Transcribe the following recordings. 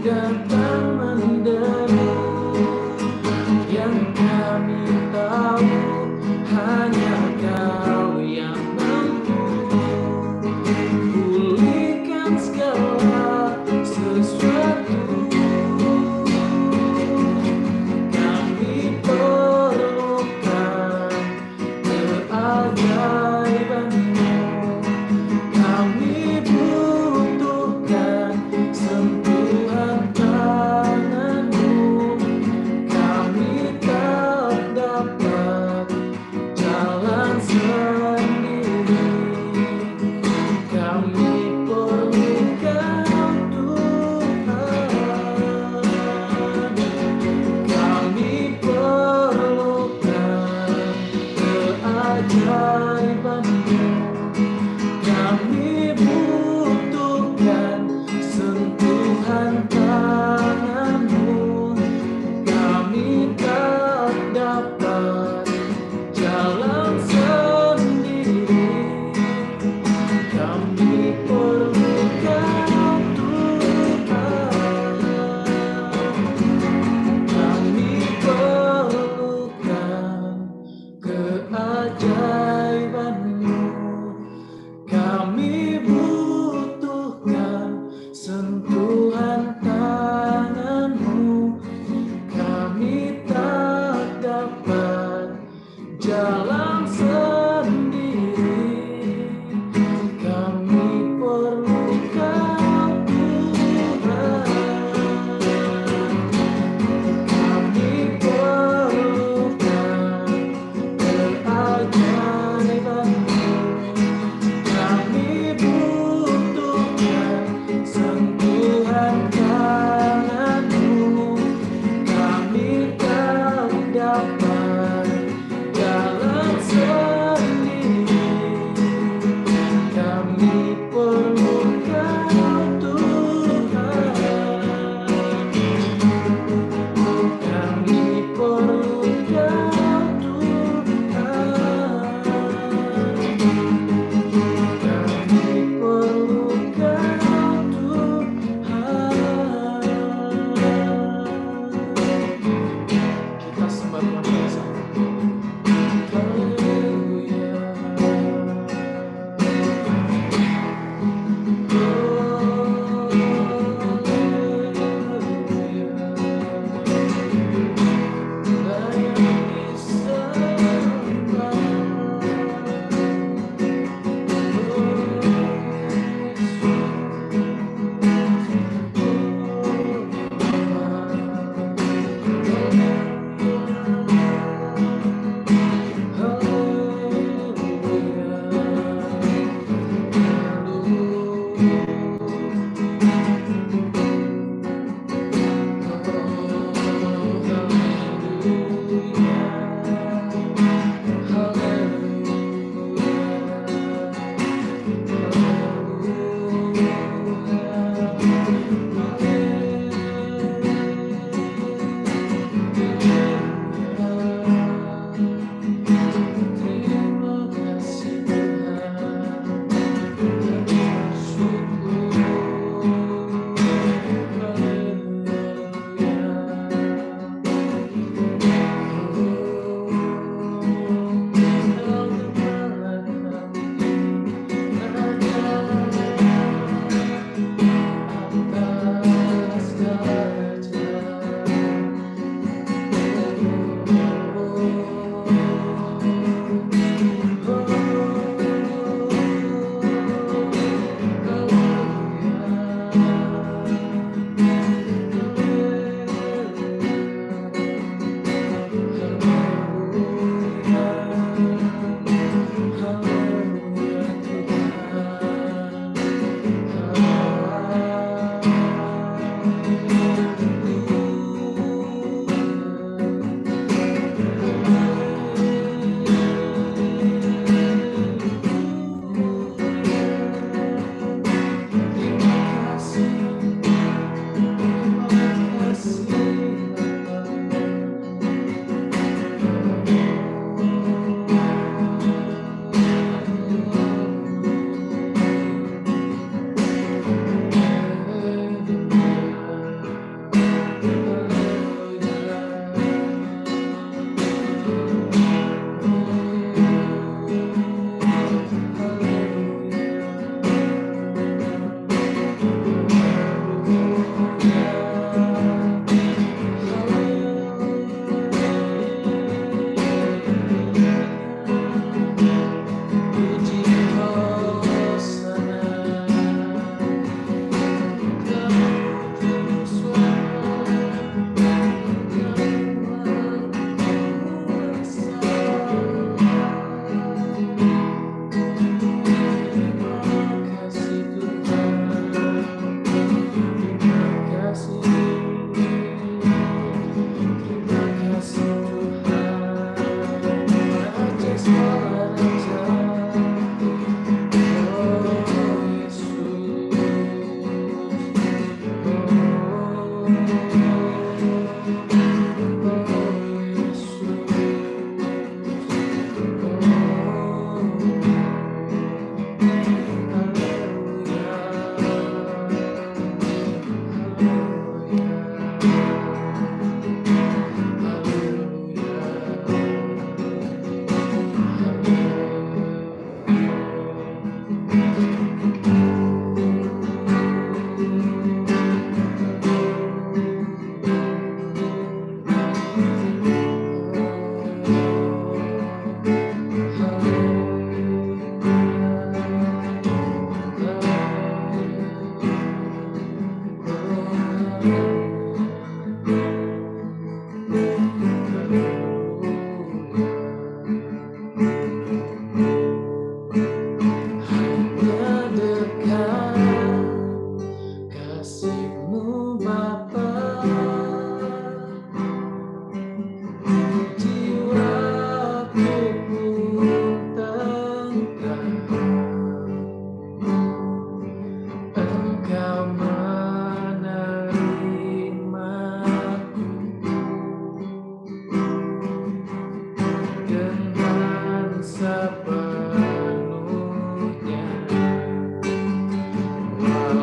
datang menderu. Yang kami tahu hanya Kau yang mampu pulihkan segala sesuatu. Kami perlukan keajaiban-Mu. Kami butuhkan sentuhan Kau.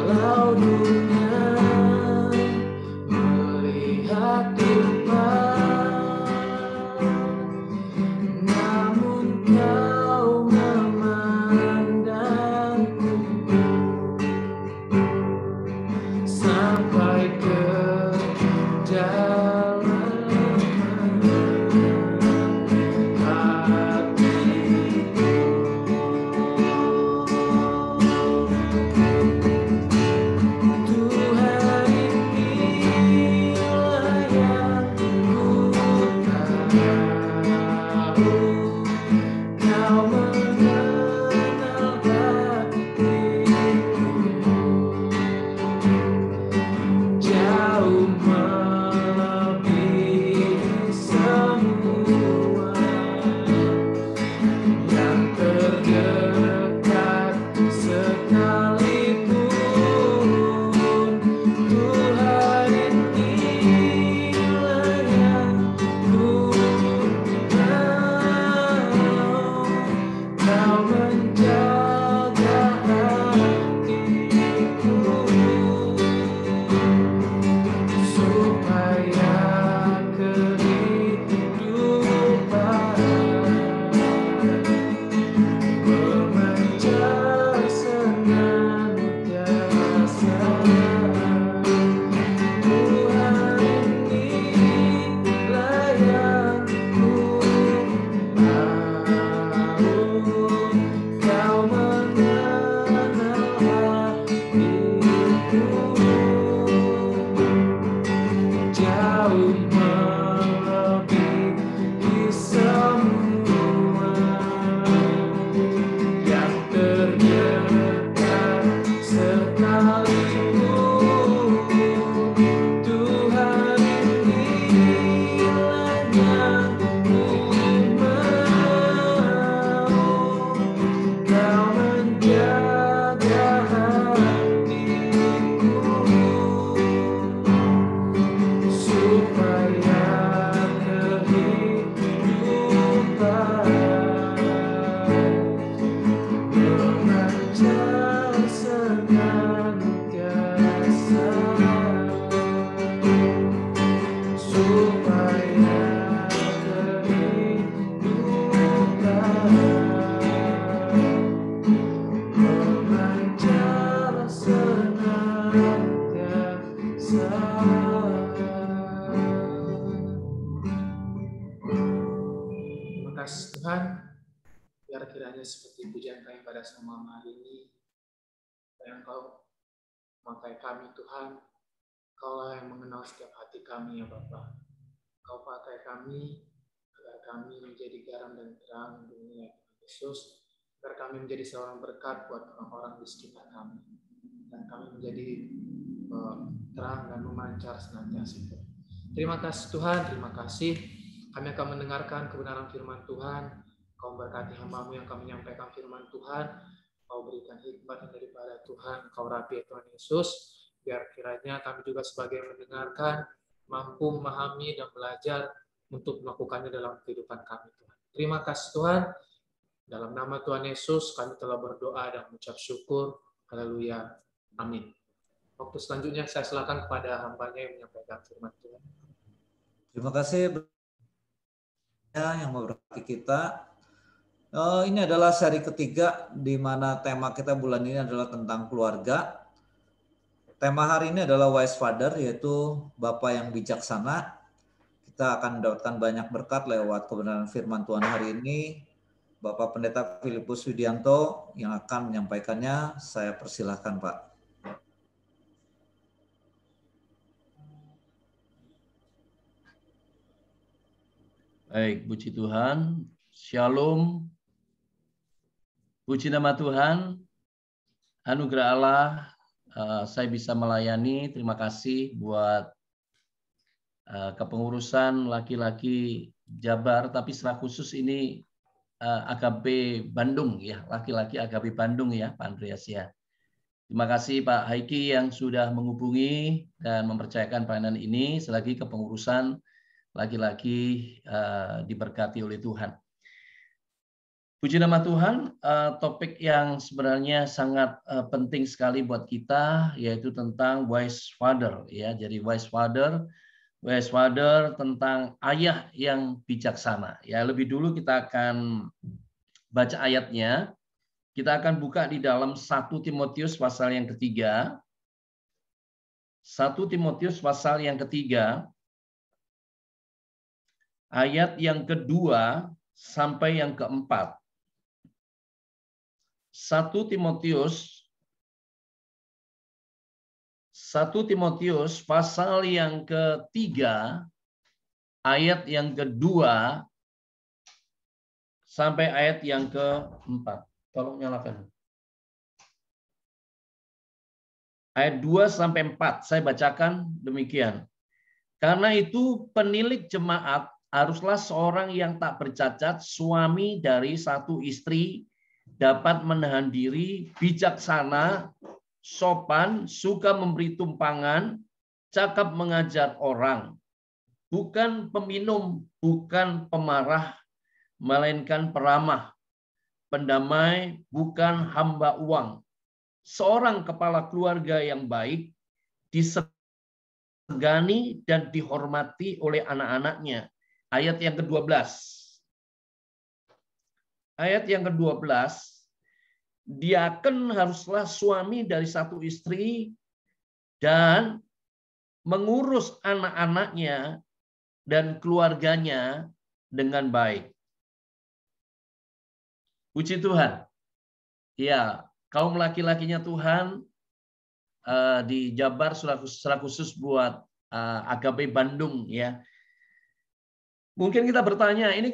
Walau dunia melihat tumpah, namun kau memandangku sampai ke dalam Tuhan, biar kiranya seperti pujian kami pada semua hari ini, yang Kau memakai kami Tuhan, Kaulah yang mengenal setiap hati kami ya Bapa. Kau pakai kami agar kami menjadi garam dan terang dunia Yesus, agar kami menjadi seorang berkat buat orang-orang di sekitar kami, dan kami menjadi terang dan memancar senantiasa. Terima kasih Tuhan, terima kasih. Kami akan mendengarkan kebenaran firman Tuhan. Kau berkati hamba-Mu yang kami menyampaikan firman Tuhan. Kau berikan hikmat daripada Tuhan. Kau rapi Tuhan Yesus. Biar kiranya kami juga sebagai yang mendengarkan, mampu memahami dan belajar untuk melakukannya dalam kehidupan kami Tuhan. Terima kasih Tuhan. Dalam nama Tuhan Yesus kami telah berdoa dan mengucap syukur. Haleluya. Amin. Waktu selanjutnya saya silakan kepada hamba-Nya yang menyampaikan firman Tuhan. Terima kasih yang memberkati kita. Ini adalah seri ketiga di mana tema kita bulan ini adalah tentang keluarga. Tema hari ini adalah Wise Father, yaitu Bapa yang bijaksana. Kita akan mendapatkan banyak berkat lewat kebenaran firman Tuhan hari ini. Bapak Pendeta Filipus Widianto yang akan menyampaikannya. Saya persilahkan Pak. Baik, puji Tuhan. Shalom. Puji nama Tuhan. Anugerah Allah, saya bisa melayani. Terima kasih buat kepengurusan laki-laki Jabar, tapi secara khusus ini AKB Bandung ya, laki-laki AKB Bandung ya, Pak Andreas ya. Terima kasih Pak Haiki yang sudah menghubungi dan mempercayakan pelayanan ini selagi kepengurusan laki-laki diberkati oleh Tuhan. Puji nama Tuhan, topik yang sebenarnya sangat penting sekali buat kita, yaitu tentang wise father, ya. Jadi wise father tentang ayah yang bijaksana. Ya, lebih dulu kita akan baca ayatnya. Kita akan buka di dalam 1 Timotius pasal yang ketiga. 1 Timotius pasal yang ketiga, ayat yang kedua sampai yang keempat. 1 Timotius pasal yang ketiga, ayat yang kedua sampai ayat yang keempat. Tolong nyalakan. Ayat 2 sampai 4, saya bacakan demikian. Karena itu penilik jemaat haruslah seorang yang tak bercacat, suami dari satu istri, dapat menahan diri, bijaksana, sopan, suka memberi tumpangan, cakap mengajar orang, bukan peminum, bukan pemarah, melainkan peramah, pendamai, bukan hamba uang, seorang kepala keluarga yang baik, disegani dan dihormati oleh anak-anaknya. Ayat yang ke-12. Ayat yang ke-12, diaken haruslah suami dari satu istri dan mengurus anak-anaknya dan keluarganya dengan baik. Puji Tuhan. Ya, kaum laki-lakinya Tuhan di Jabar secara khusus buat AKB Bandung, ya. Mungkin kita bertanya, ini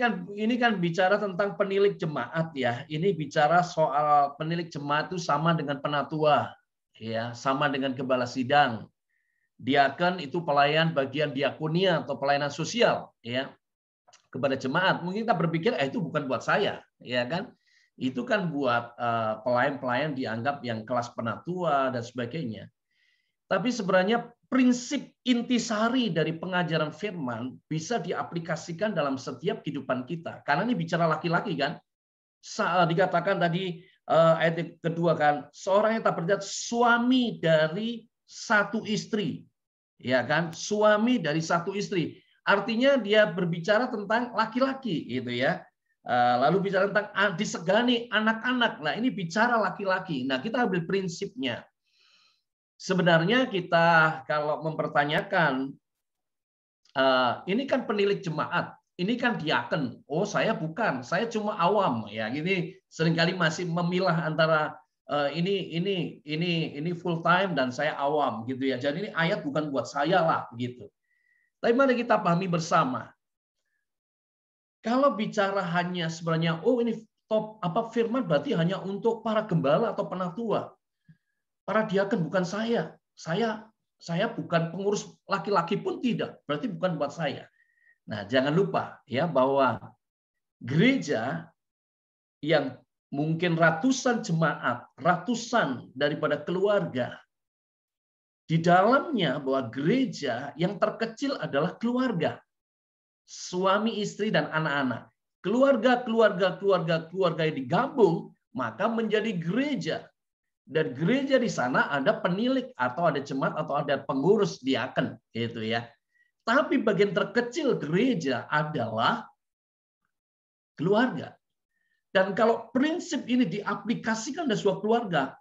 kan bicara tentang penilik jemaat, ya. Ini bicara soal penilik jemaat itu sama dengan penatua, ya, sama dengan gembala sidang. Diaken itu pelayan bagian diakonia atau pelayanan sosial, ya, kepada jemaat. Mungkin kita berpikir itu bukan buat saya, ya kan? Itu kan buat pelayan-pelayan dianggap yang kelas penatua dan sebagainya. Tapi sebenarnya prinsip intisari dari pengajaran firman bisa diaplikasikan dalam setiap kehidupan kita. Karena ini bicara laki-laki kan. Dikatakan tadi ayat kedua kan, seorang yang tak bercacat, suami dari satu istri. Ya kan, suami dari satu istri. Artinya dia berbicara tentang laki-laki gitu ya. Lalu bicara tentang disegani anak-anak. Nah, ini bicara laki-laki. Nah, kita ambil prinsipnya. Sebenarnya kita kalau mempertanyakan, ini kan penilik jemaat, ini kan diaken. Oh, saya bukan, saya cuma awam, ya. Gini seringkali masih memilah antara ini full time dan saya awam, gitu ya. Jadi ini ayat bukan buat saya lah, gitu. Tapi mari kita pahami bersama. Kalau bicara hanya sebenarnya, oh ini firman berarti hanya untuk para gembala atau penatua. Para diaken bukan saya. Saya bukan pengurus laki-laki pun tidak. Berarti bukan buat saya. Nah, jangan lupa ya bahwa gereja yang mungkin ratusan jemaat, ratusan daripada keluarga, di dalamnya bahwa gereja yang terkecil adalah keluarga. Suami, istri, dan anak-anak. Keluarga yang digabung, maka menjadi gereja. Dan gereja di sana ada penilik atau ada jemaat atau ada pengurus diaken, gitu ya. Tapi bagian terkecil gereja adalah keluarga. Dan kalau prinsip ini diaplikasikan dalam sebuah keluarga,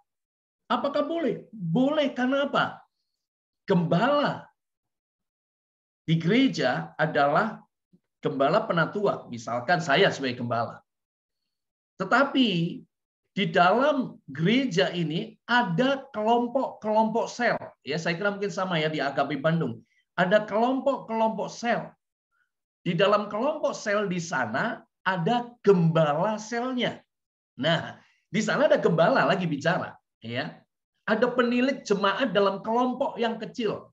apakah boleh? Boleh, karena apa? Gembala di gereja adalah gembala penatua. Misalkan saya sebagai gembala. Tetapi di dalam gereja ini ada kelompok-kelompok sel. Ya, saya kira mungkin sama ya di AKB Bandung. Ada kelompok-kelompok sel. Di dalam kelompok sel di sana ada gembala selnya. Nah, di sana ada gembala lagi bicara, ya. Ada penilik jemaat dalam kelompok yang kecil.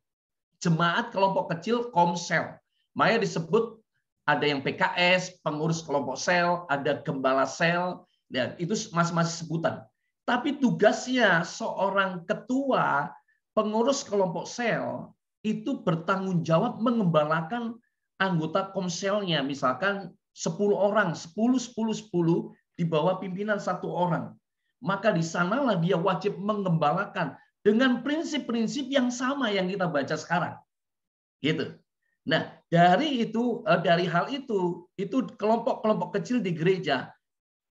Jemaat kelompok kecil, komsel. Makanya disebut ada yang PKS, pengurus kelompok sel, ada gembala sel. Dan itu masing-masing sebutan. Tapi tugasnya seorang ketua pengurus kelompok sel itu bertanggung jawab mengembalakan anggota komselnya. Misalkan 10 orang, 10, di bawah pimpinan satu orang, maka di sanalah dia wajib mengembalakan dengan prinsip-prinsip yang sama yang kita baca sekarang. Gitu. Nah, dari hal itu kelompok-kelompok kecil di gereja,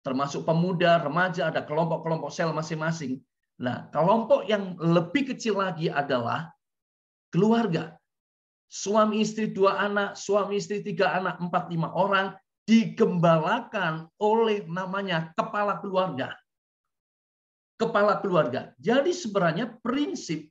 termasuk pemuda, remaja, ada kelompok-kelompok sel masing-masing. Nah, kelompok yang lebih kecil lagi adalah keluarga. Suami istri 2 anak, suami istri 3 anak, 4-5 orang, digembalakan oleh namanya kepala keluarga. Kepala keluarga. Jadi sebenarnya prinsip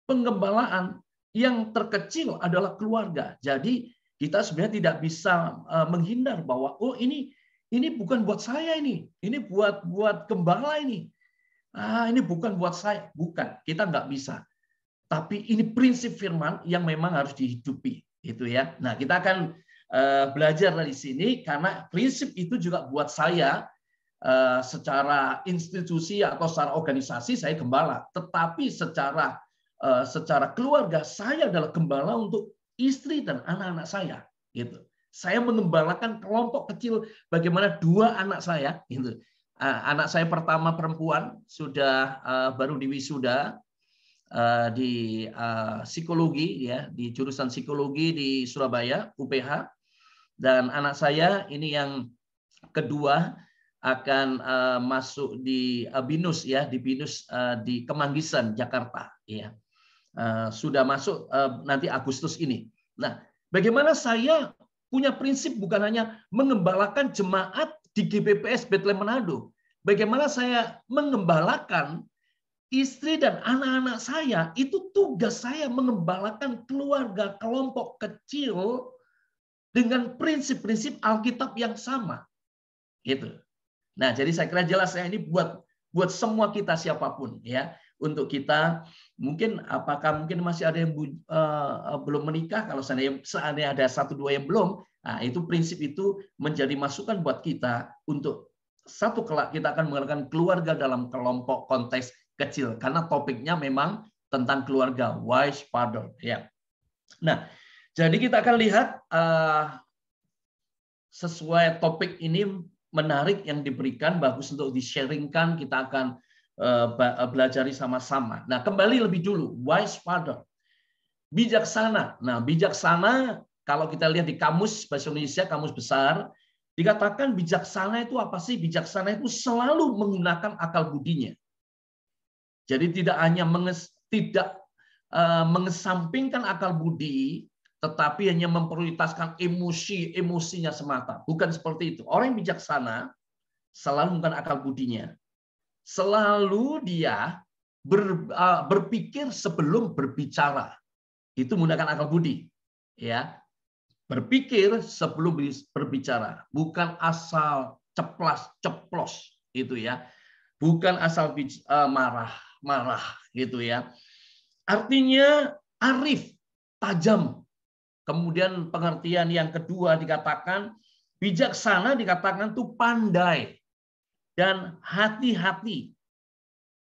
penggembalaan yang terkecil adalah keluarga. Jadi kita sebenarnya tidak bisa menghindar bahwa ini bukan buat saya ini buat gembala ini. Ini bukan buat saya, bukan. Kita nggak bisa. Tapi ini prinsip firman yang memang harus dihidupi, itu ya. Nah, kita akan belajar dari sini karena prinsip itu juga buat saya secara institusi atau secara organisasi saya gembala, tetapi secara keluarga saya adalah gembala untuk istri dan anak-anak saya, gitu. Saya mengembalakan kelompok kecil bagaimana 2 anak saya, gitu. Anak saya pertama perempuan sudah baru diwisuda di psikologi, ya, di jurusan psikologi di Surabaya UPH, dan anak saya ini yang kedua akan masuk di BINUS, ya, di BINUS di Kemanggisan Jakarta, ya. Sudah masuk nanti Agustus ini. Nah, bagaimana saya punya prinsip bukan hanya mengembalakan jemaat di GBPS Bethlehem Manado. Bagaimana saya mengembalakan istri dan anak-anak saya, itu tugas saya mengembalakan keluarga, kelompok kecil dengan prinsip-prinsip Alkitab yang sama. Gitu. Nah, jadi saya kira jelas ya, ini buat semua kita siapapun, ya. Untuk kita mungkin masih ada yang belum menikah, kalau seandainya ada 1-2 yang belum, nah itu prinsip itu menjadi masukan buat kita untuk satu kelak kita akan menggunakan keluarga dalam kelompok konteks kecil karena topiknya memang tentang keluarga, wise father, ya. Nah, jadi kita akan lihat sesuai topik ini menarik yang diberikan, bagus untuk di-sharingkan, kita akan belajari sama-sama. Nah, kembali lebih dulu, wise father, bijaksana. Nah, bijaksana kalau kita lihat di kamus bahasa Indonesia, kamus besar, dikatakan bijaksana itu apa sih? Bijaksana itu selalu menggunakan akal budinya. Jadi tidak hanya mengesampingkan akal budi, tetapi hanya memprioritaskan emosinya semata. Bukan seperti itu. Orang yang bijaksana selalu menggunakan akal budinya. Selalu dia berpikir sebelum berbicara. Itu menggunakan akal budi, ya. Berpikir sebelum berbicara, bukan asal ceplos itu, ya. Bukan asal marah gitu, ya. Artinya arif, tajam. Kemudian pengertian yang kedua dikatakan bijaksana, dikatakan itu pandai dan hati-hati,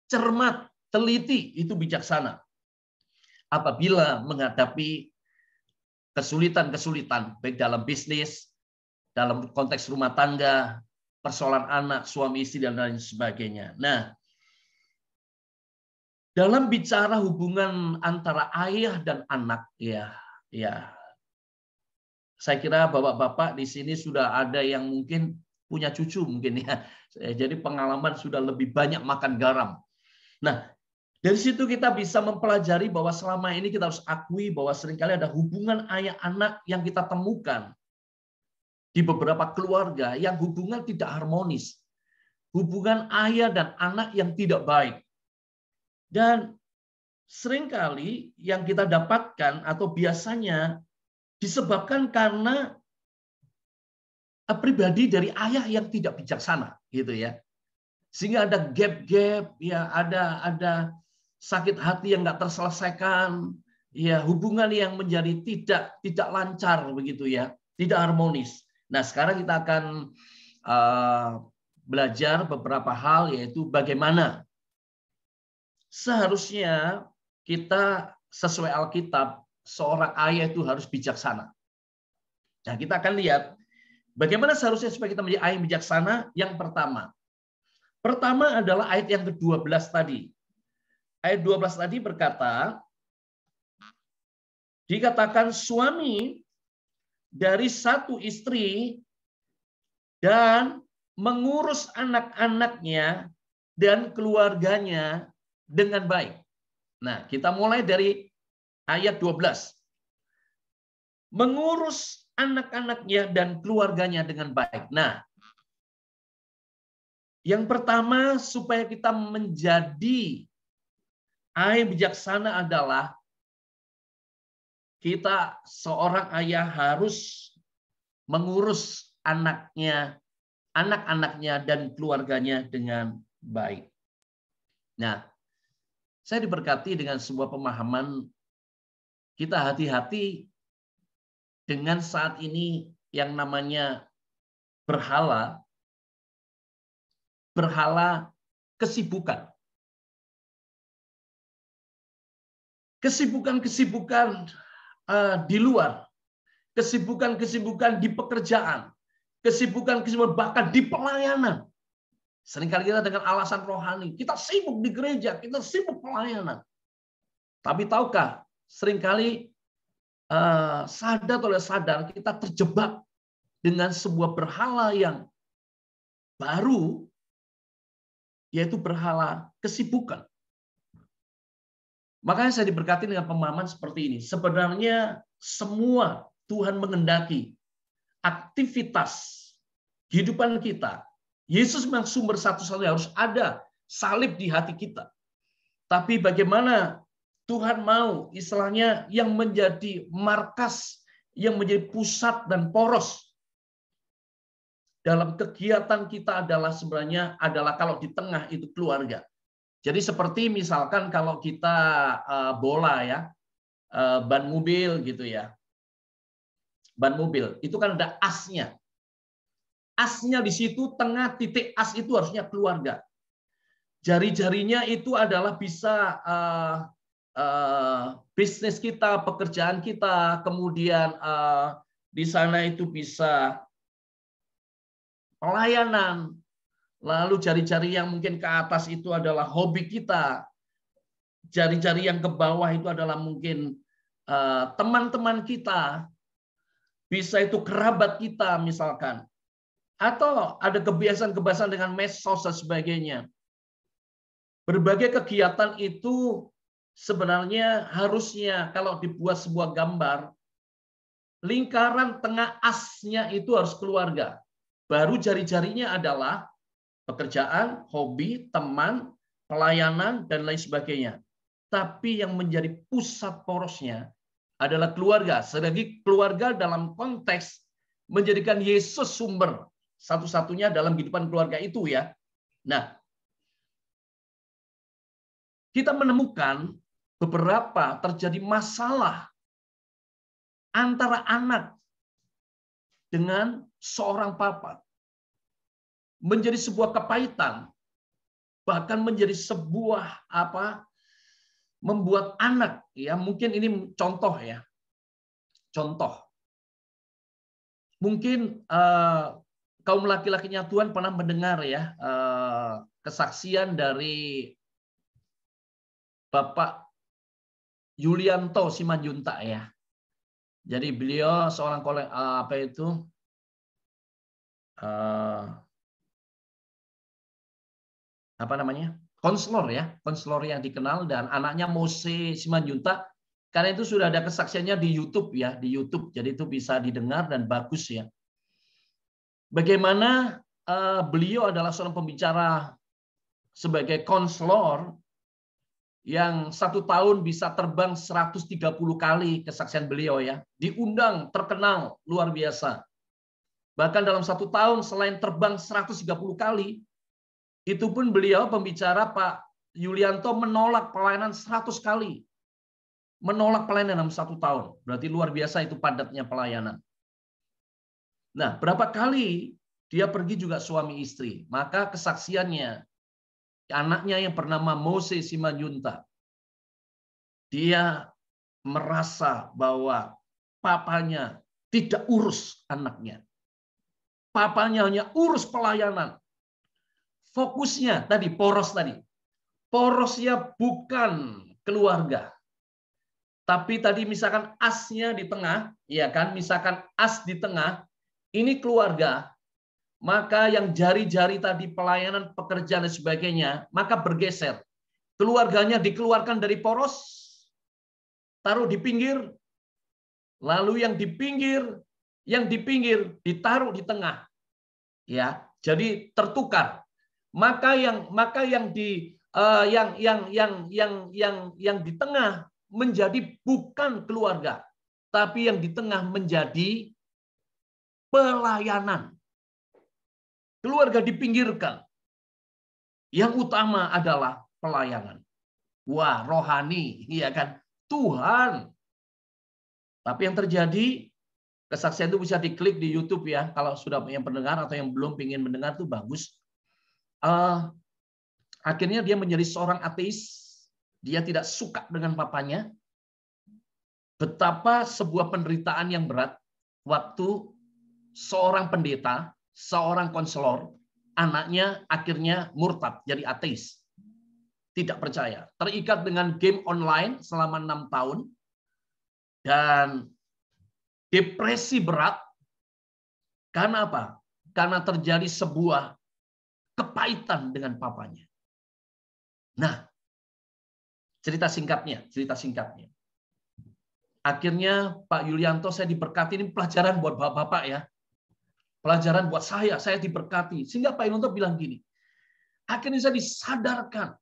cermat, teliti, itu bijaksana. Apabila menghadapi kesulitan-kesulitan, baik dalam bisnis, dalam konteks rumah tangga, persoalan anak, suami istri, dan lain sebagainya. Nah, dalam bicara hubungan antara ayah dan anak, ya, saya kira bapak-bapak di sini sudah ada yang mungkin punya cucu mungkin, ya. Jadi pengalaman sudah lebih banyak makan garam. Nah, dari situ kita bisa mempelajari bahwa selama ini kita harus akui bahwa seringkali ada hubungan ayah anak yang kita temukan di beberapa keluarga yang hubungan tidak harmonis. Hubungan ayah dan anak yang tidak baik. Dan seringkali yang kita dapatkan atau biasanya disebabkan karena pribadi dari ayah yang tidak bijaksana, gitu, ya. Sehingga ada gap-gap, ya, ada sakit hati yang nggak terselesaikan, ya, hubungan yang menjadi tidak lancar begitu, ya, tidak harmonis. Nah, sekarang kita akan belajar beberapa hal, yaitu bagaimana seharusnya kita sesuai Alkitab, seorang ayah itu harus bijaksana. Nah, kita akan lihat Bagaimana seharusnya supaya kita menjadi ayah yang bijaksana? Yang pertama adalah ayat yang ke-12 tadi. Ayat 12 tadi berkata, dikatakan suami dari satu istri dan mengurus anak-anaknya dan keluarganya dengan baik. Nah, kita mulai dari ayat 12. Mengurus anak-anaknya dan keluarganya dengan baik. Nah, yang pertama supaya kita menjadi ayah bijaksana adalah kita seorang ayah harus mengurus anaknya, anak-anaknya dan keluarganya dengan baik. Nah, saya diberkati dengan sebuah pemahaman kita hati-hati dengan saat ini yang namanya berhala kesibukan. Kesibukan-kesibukan di luar, kesibukan-kesibukan di pekerjaan, kesibukan-kesibukan bahkan di pelayanan. Seringkali kita dengan alasan rohani, kita sibuk di gereja, kita sibuk pelayanan. Tapi tahukah, seringkali sadar atau tidak sadar kita terjebak dengan sebuah berhala yang baru, yaitu berhala kesibukan. Makanya saya diberkati dengan pemahaman seperti ini. Sebenarnya semua Tuhan mengendaki aktivitas kehidupan kita. Yesus memang sumber satu-satunya harus ada salib di hati kita. Tapi bagaimana Tuhan mau istilahnya yang menjadi markas, yang menjadi pusat dan poros dalam kegiatan kita adalah sebenarnya adalah kalau di tengah itu keluarga. Jadi seperti misalkan kalau kita bola ya, ban mobil gitu ya. Ban mobil itu kan ada asnya. Asnya di situ tengah titik as itu harusnya keluarga. Jari-jarinya itu adalah bisa bisnis kita, pekerjaan kita, kemudian di sana itu bisa pelayanan. Lalu jari-jari yang mungkin ke atas itu adalah hobi kita. Jari-jari yang ke bawah itu adalah mungkin teman-teman kita. Bisa itu kerabat kita misalkan. Atau ada kebiasaan-kebiasaan dengan medsos dan sebagainya. Berbagai kegiatan itu sebenarnya harusnya kalau dibuat sebuah gambar, lingkaran tengah asnya itu harus keluarga. Baru jari-jarinya adalah pekerjaan, hobi, teman, pelayanan, dan lain sebagainya. Tapi yang menjadi pusat porosnya adalah keluarga. Selagi keluarga dalam konteks menjadikan Yesus sumber satu-satunya dalam kehidupan keluarga itu ya. Nah, kita menemukan beberapa terjadi masalah antara anak dengan seorang papa. Menjadi sebuah kepahitan, bahkan menjadi sebuah membuat anak ya, mungkin ini contoh ya. Contoh. Mungkin kaum laki-lakinya Tuhan pernah mendengar ya kesaksian dari Bapak Yulianto Simanjuntak ya. Jadi beliau seorang konselor ya, konselor yang dikenal, dan anaknya Mose Simanjuntak. Karena itu sudah ada kesaksiannya di YouTube ya, di YouTube. Jadi itu bisa didengar dan bagus ya. Bagaimana beliau adalah seorang pembicara sebagai konselor yang 1 tahun bisa terbang 130 kali, kesaksian beliau ya. Diundang, terkenal, luar biasa. Bahkan dalam 1 tahun selain terbang 130 kali, itu pun beliau pembicara Pak Yulianto menolak pelayanan 100 kali. Menolak pelayanan dalam 1 tahun. Berarti luar biasa itu padatnya pelayanan. Nah, berapa kali dia pergi juga suami istri. Maka kesaksiannya, anaknya yang bernama Mose Simanjuntak, dia merasa bahwa papanya tidak urus anaknya. Papanya hanya urus pelayanan. Fokusnya tadi, poros tadi. Porosnya bukan keluarga. Tapi tadi misalkan asnya di tengah, ya kan? Misalkan as di tengah, ini keluarga. Maka yang jari-jari tadi pelayanan, pekerjaan dan sebagainya, maka bergeser. Keluarganya dikeluarkan dari poros, taruh di pinggir. Lalu yang di pinggir ditaruh di tengah. Ya, jadi tertukar. Maka yang di yang di tengah menjadi bukan keluarga, tapi yang di tengah menjadi pelayanan. Keluarga dipinggirkan. Yang utama adalah pelayanan. Wah, rohani, iya kan? Tuhan. Tapi yang terjadi, kesaksian itu bisa diklik di YouTube ya. Kalau sudah yang pendengar atau yang belum ingin mendengar itu bagus. Akhirnya dia menjadi seorang ateis. Dia tidak suka dengan papanya. Betapa sebuah penderitaan yang berat waktu seorang pendeta, seorang konselor, anaknya akhirnya murtad, jadi ateis. Tidak percaya. Terikat dengan game online selama 6 tahun. Dan depresi berat. Karena apa? Karena terjadi sebuah kepahitan dengan papanya. Nah, cerita singkatnya. Akhirnya Pak Yulianto, saya diberkati, ini pelajaran buat Bapak ya. Pelajaran buat saya diberkati. Sehingga Pak Yulianto bilang gini, akhirnya saya disadarkan,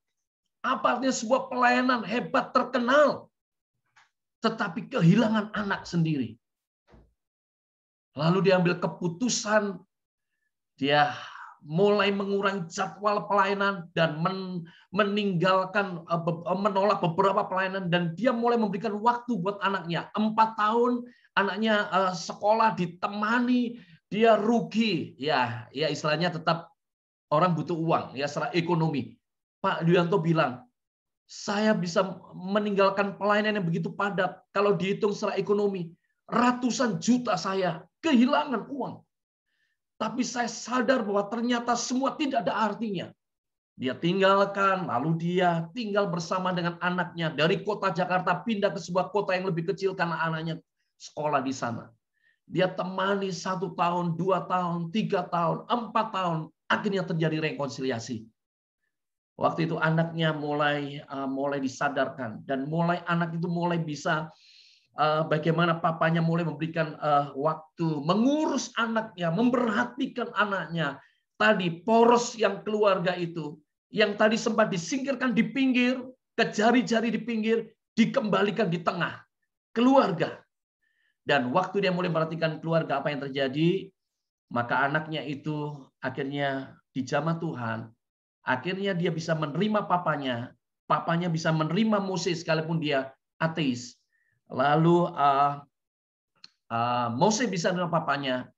apa artinya sebuah pelayanan hebat, terkenal, tetapi kehilangan anak sendiri. Lalu dia ambil keputusan, dia mulai mengurangi jadwal pelayanan dan menolak beberapa pelayanan, dan dia mulai memberikan waktu buat anaknya. 4 tahun anaknya sekolah ditemani, dia rugi, ya istilahnya tetap orang butuh uang, ya secara ekonomi. Pak Yulianto bilang, saya bisa meninggalkan pelayanan yang begitu padat, kalau dihitung secara ekonomi, ratusan juta saya kehilangan uang. Tapi saya sadar bahwa ternyata semua tidak ada artinya. Dia tinggalkan, lalu dia tinggal bersama dengan anaknya. Dari kota Jakarta pindah ke sebuah kota yang lebih kecil karena anaknya sekolah di sana. Dia temani 1 tahun, 2 tahun, 3 tahun, 4 tahun. Akhirnya terjadi rekonsiliasi. Waktu itu anaknya mulai disadarkan. Dan anak itu mulai bisa bagaimana papanya mulai memberikan waktu, mengurus anaknya, memperhatikan anaknya. Tadi poros yang keluarga itu, yang tadi sempat disingkirkan di pinggir, ke jari-jari di pinggir, dikembalikan di tengah. Keluarga. Dan waktu dia mulai memperhatikan keluarga, apa yang terjadi, maka anaknya itu akhirnya dijamah Tuhan. Akhirnya dia bisa menerima papanya. Papanya bisa menerima Moses sekalipun dia ateis. Lalu Mose bisa dengan papanya,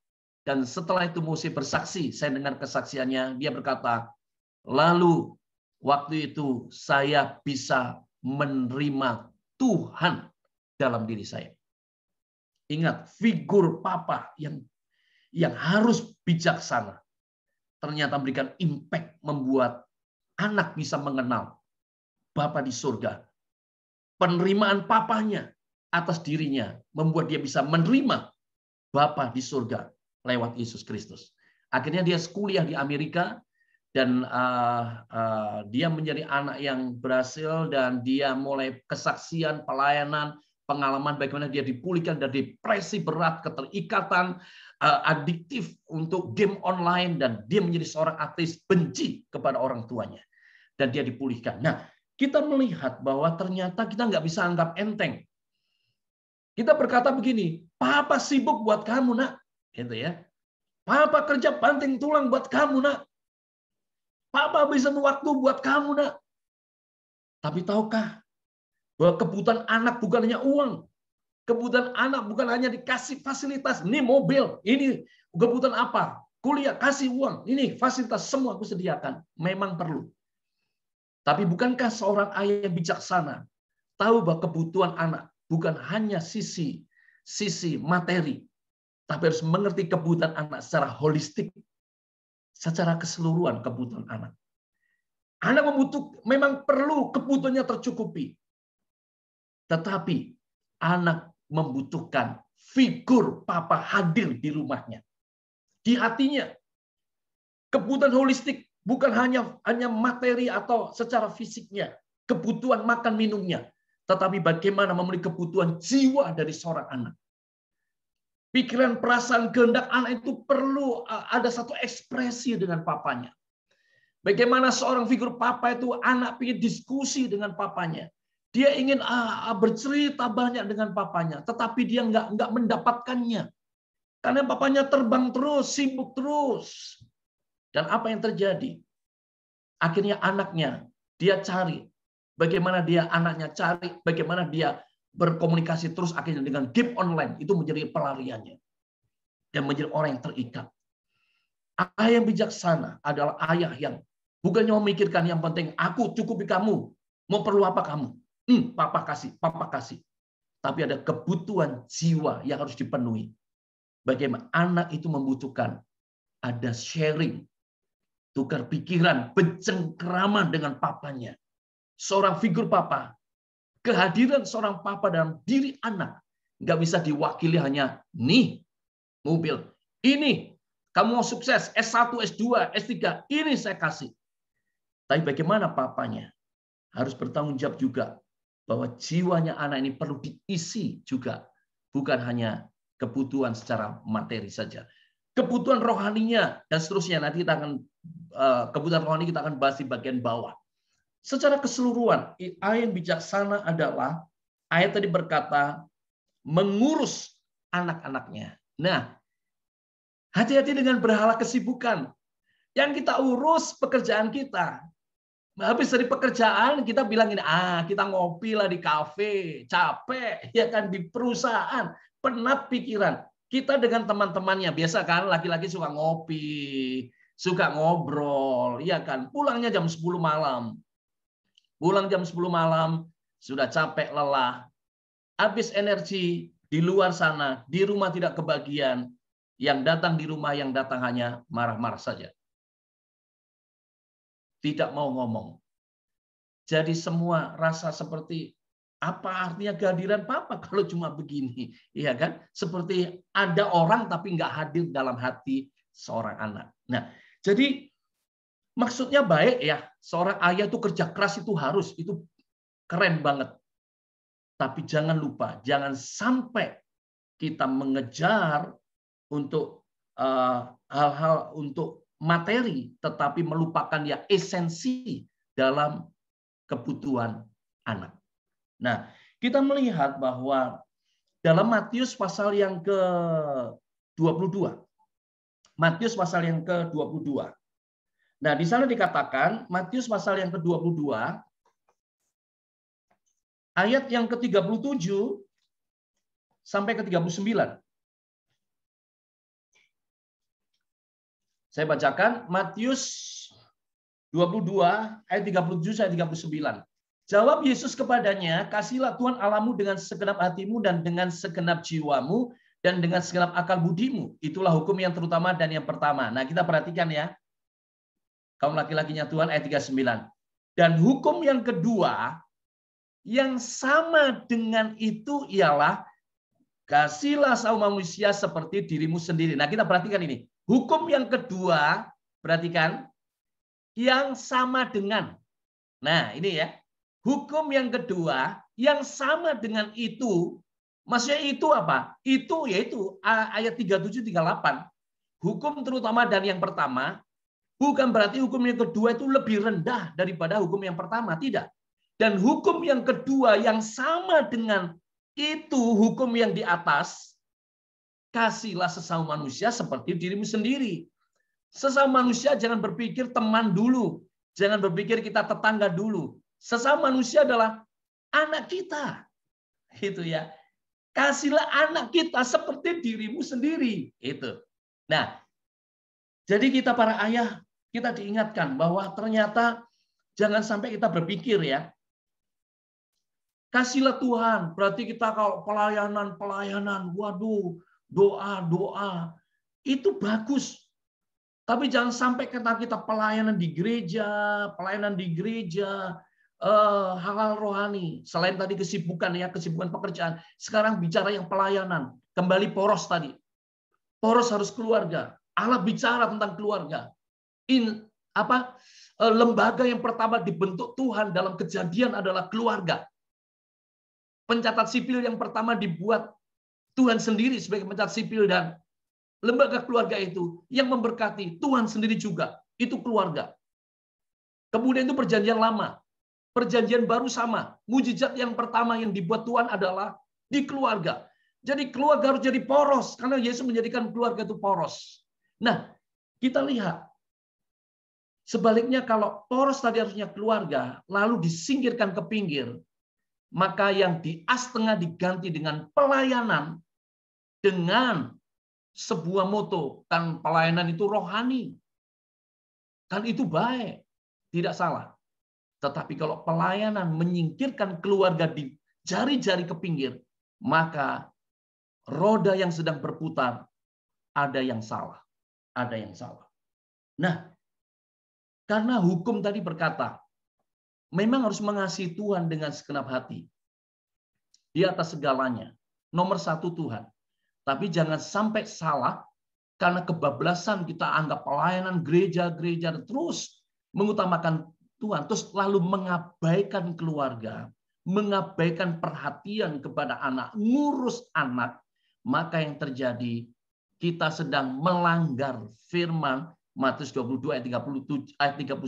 dan setelah itu Mose bersaksi. Saya dengar kesaksiannya, dia berkata, lalu waktu itu saya bisa menerima Tuhan dalam diri saya. Ingat, figur papa yang harus bijaksana ternyata memberikan impact, membuat anak bisa mengenal Bapa di surga. Penerimaan papanya atas dirinya membuat dia bisa menerima Bapa di surga lewat Yesus Kristus. Akhirnya dia kuliah di Amerika, dan dia menjadi anak yang berhasil, dan dia mulai kesaksian, pelayanan, pengalaman bagaimana dia dipulihkan dari depresi berat, keterikatan adiktif untuk game online, dan dia menjadi seorang ateis, benci kepada orang tuanya, dan dia dipulihkan. Nah, kita melihat bahwa ternyata kita nggak bisa anggap enteng. Kita berkata begini, Papa sibuk buat kamu, nak, gitu ya. Papa kerja banting tulang buat kamu, nak. Papa bisa waktu buat kamu, nak. Tapi tahukah bahwa kebutuhan anak bukan hanya uang. Kebutuhan anak bukan hanya dikasih fasilitas. Ini mobil, ini kebutuhan apa? Kuliah, kasih uang. Ini fasilitas semua aku sediakan. Memang perlu. Tapi bukankah seorang ayah yang bijaksana tahu bahwa kebutuhan anak bukan hanya sisi materi, tapi harus mengerti kebutuhan anak secara holistik, secara keseluruhan kebutuhan anak. Anak memang perlu kebutuhannya tercukupi. Tetapi anak membutuhkan figur papa hadir di rumahnya, di hatinya. Kebutuhan holistik bukan hanya materi atau secara fisiknya, kebutuhan makan minumnya, tetapi bagaimana memenuhi kebutuhan jiwa dari seorang anak. Pikiran, perasaan, kehendak anak itu perlu ada satu ekspresi dengan papanya. Bagaimana seorang figur papa itu, anak ingin diskusi dengan papanya. Dia ingin bercerita banyak dengan papanya, tetapi dia nggak mendapatkannya. Karena papanya terbang terus, sibuk terus. Dan apa yang terjadi? Akhirnya anaknya, dia cari. Bagaimana anaknya cari, bagaimana dia berkomunikasi terus akhirnya dengan game online. Itu menjadi pelariannya. Dan menjadi orang yang terikat. Ayah yang bijaksana adalah ayah yang bukannya memikirkan yang penting, aku cukupi kamu. Mau perlu apa kamu? Papa kasih. Tapi ada kebutuhan jiwa yang harus dipenuhi. Bagaimana anak itu membutuhkan ada sharing, tukar pikiran, bercengkrama dengan papanya. Seorang figur papa, kehadiran seorang papa dalam diri anak nggak bisa diwakili hanya nih mobil, ini kamu mau sukses S1, S2, S3, ini saya kasih. Tapi bagaimana papanya harus bertanggung jawab juga bahwa jiwanya anak ini perlu diisi juga, bukan hanya kebutuhan secara materi saja. Kebutuhan rohaninya dan seterusnya, nanti kita akan kebutuhan rohani kita akan bahas di bagian bawah. Secara keseluruhan, ayat yang bijaksana adalah ayat tadi berkata mengurus anak-anaknya. Nah, hati-hati dengan berhala kesibukan. Yang kita urus pekerjaan kita. Habis dari pekerjaan kita bilang ini, kita ngopi lah di kafe, capek ya kan, di perusahaan, penat pikiran. Kita dengan teman-temannya, biasa kan laki-laki suka ngopi, suka ngobrol, ya kan. Pulangnya jam 10 malam. Pulang jam 10 malam, sudah capek, lelah. Habis energi di luar sana, di rumah tidak kebagian. Yang datang di rumah, yang datang hanya marah-marah saja. Tidak mau ngomong. Jadi semua rasa seperti apa artinya kehadiran papa kalau cuma begini, iya kan? Seperti ada orang tapi nggak hadir dalam hati seorang anak. Nah, jadi maksudnya baik ya, seorang ayah itu kerja keras itu harus, itu keren banget. Tapi jangan lupa, jangan sampai kita mengejar untuk hal-hal untuk materi, tetapi melupakan ya esensi dalam kebutuhan anak. Nah, kita melihat bahwa dalam Matius pasal yang ke-22. Matius pasal yang ke-22. Nah, di sana dikatakan Matius pasal yang ke-22 ayat yang ke-37 sampai ke-39. Saya bacakan Matius 22 ayat 37 sampai 39. Jawab Yesus kepadanya, "Kasihilah Tuhan Allahmu dengan segenap hatimu dan dengan segenap jiwamu dan dengan segenap akal budimu. Itulah hukum yang terutama dan yang pertama." Nah, kita perhatikan ya. Kaum laki-lakinya Tuhan ayat 39. Dan hukum yang kedua yang sama dengan itu ialah kasihilah sesama manusia seperti dirimu sendiri. Nah, kita perhatikan ini. Hukum yang kedua, perhatikan, yang sama dengan. Nah, ini ya. Hukum yang kedua yang sama dengan itu, maksudnya itu apa? Itu yaitu ayat 37-38. Hukum terutama dan yang pertama, bukan berarti hukum yang kedua itu lebih rendah daripada hukum yang pertama, tidak. Dan hukum yang kedua yang sama dengan itu, hukum yang di atas, kasihlah sesama manusia seperti dirimu sendiri. Sesama manusia jangan berpikir teman dulu. Jangan berpikir kita tetangga dulu. Sesama manusia adalah anak kita. Itu ya. Kasihlah anak kita seperti dirimu sendiri. Itu. Nah, jadi kita para ayah, kita diingatkan bahwa ternyata jangan sampai kita berpikir ya. Kasihlah Tuhan. Berarti kita kalau pelayanan, waduh, doa itu bagus. Tapi jangan sampai kita pelayanan di gereja, hal-hal rohani. Selain tadi kesibukan pekerjaan, sekarang bicara yang pelayanan. Kembali poros tadi. Poros harus keluarga. Allah bicara tentang keluarga. Lembaga yang pertama dibentuk Tuhan dalam Kejadian adalah keluarga. Pencatat sipil yang pertama dibuat Tuhan sendiri sebagai pencatat sipil, dan lembaga keluarga itu yang memberkati Tuhan sendiri juga. Itu keluarga. Kemudian itu perjanjian lama. Perjanjian baru sama. Mujizat yang pertama yang dibuat Tuhan adalah di keluarga. Jadi keluarga harus jadi poros. Karena Yesus menjadikan keluarga itu poros. Nah, kita lihat. Sebaliknya kalau poros tadi harusnya keluarga, lalu disingkirkan ke pinggir, maka yang di as tengah diganti dengan pelayanan, dengan sebuah moto, kan pelayanan itu rohani. Kan itu baik, tidak salah. Tetapi kalau pelayanan menyingkirkan keluarga di jari-jari ke pinggir, maka roda yang sedang berputar ada yang salah. Ada yang salah. Nah, karena hukum tadi berkata, memang harus mengasihi Tuhan dengan segenap hati. Di atas segalanya. Nomor satu Tuhan. Tapi jangan sampai salah karena kebablasan kita anggap pelayanan gereja terus mengutamakan Tuhan, terus lalu mengabaikan keluarga, mengabaikan perhatian kepada anak, ngurus anak, maka yang terjadi kita sedang melanggar firman Matius 22 ayat 39.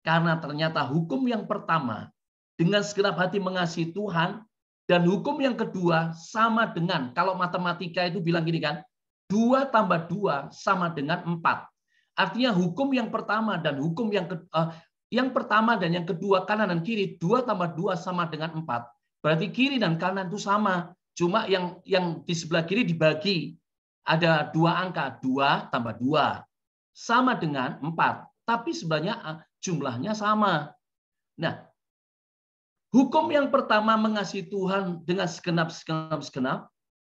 Karena ternyata hukum yang pertama dengan segenap hati mengasihi Tuhan, dan hukum yang kedua sama dengan, kalau matematika itu bilang gini kan, 2 tambah 2 sama dengan 4. Artinya hukum yang pertama dan hukum yang pertama dan yang kedua, kanan dan kiri, 2 tambah 2 sama dengan 4. Berarti kiri dan kanan itu sama. Cuma yang di sebelah kiri dibagi. Ada 2 angka, 2 tambah 2. Sama dengan 4. Tapi sebenarnya jumlahnya sama. Nah, hukum yang pertama mengasihi Tuhan dengan segenap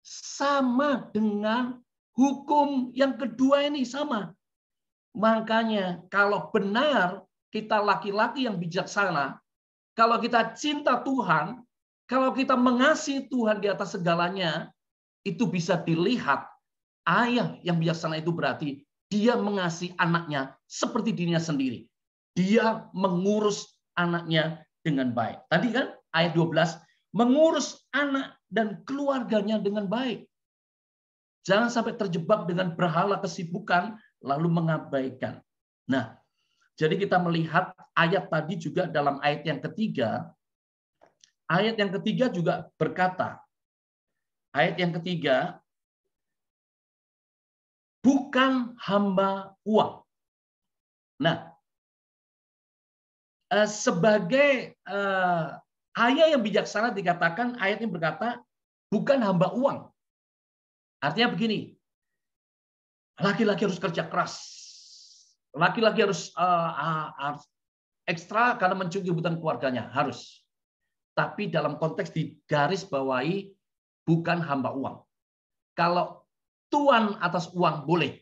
sama dengan hukum yang kedua ini sama. Makanya kalau benar kita laki-laki yang bijaksana, kalau kita cinta Tuhan, kalau kita mengasihi Tuhan di atas segalanya, itu bisa dilihat ayah yang bijaksana itu berarti dia mengasihi anaknya seperti dirinya sendiri. Dia mengurus anaknya dengan baik. Tadi kan ayat 12, mengurus anak dan keluarganya dengan baik. Jangan sampai terjebak dengan berhala kesibukan lalu mengabaikan. Nah, jadi kita melihat ayat tadi juga dalam ayat yang ketiga. Ayat yang ketiga juga berkata, ayat yang ketiga, bukan hamba uang. Nah, sebagai ayah yang bijaksana dikatakan, ayat ini berkata, bukan hamba uang. Artinya begini, laki-laki harus kerja keras. Laki-laki harus ekstra karena mencuri kebutuhan keluarganya, harus. Tapi dalam konteks digaris bawahi, bukan hamba uang. Kalau tuan atas uang boleh.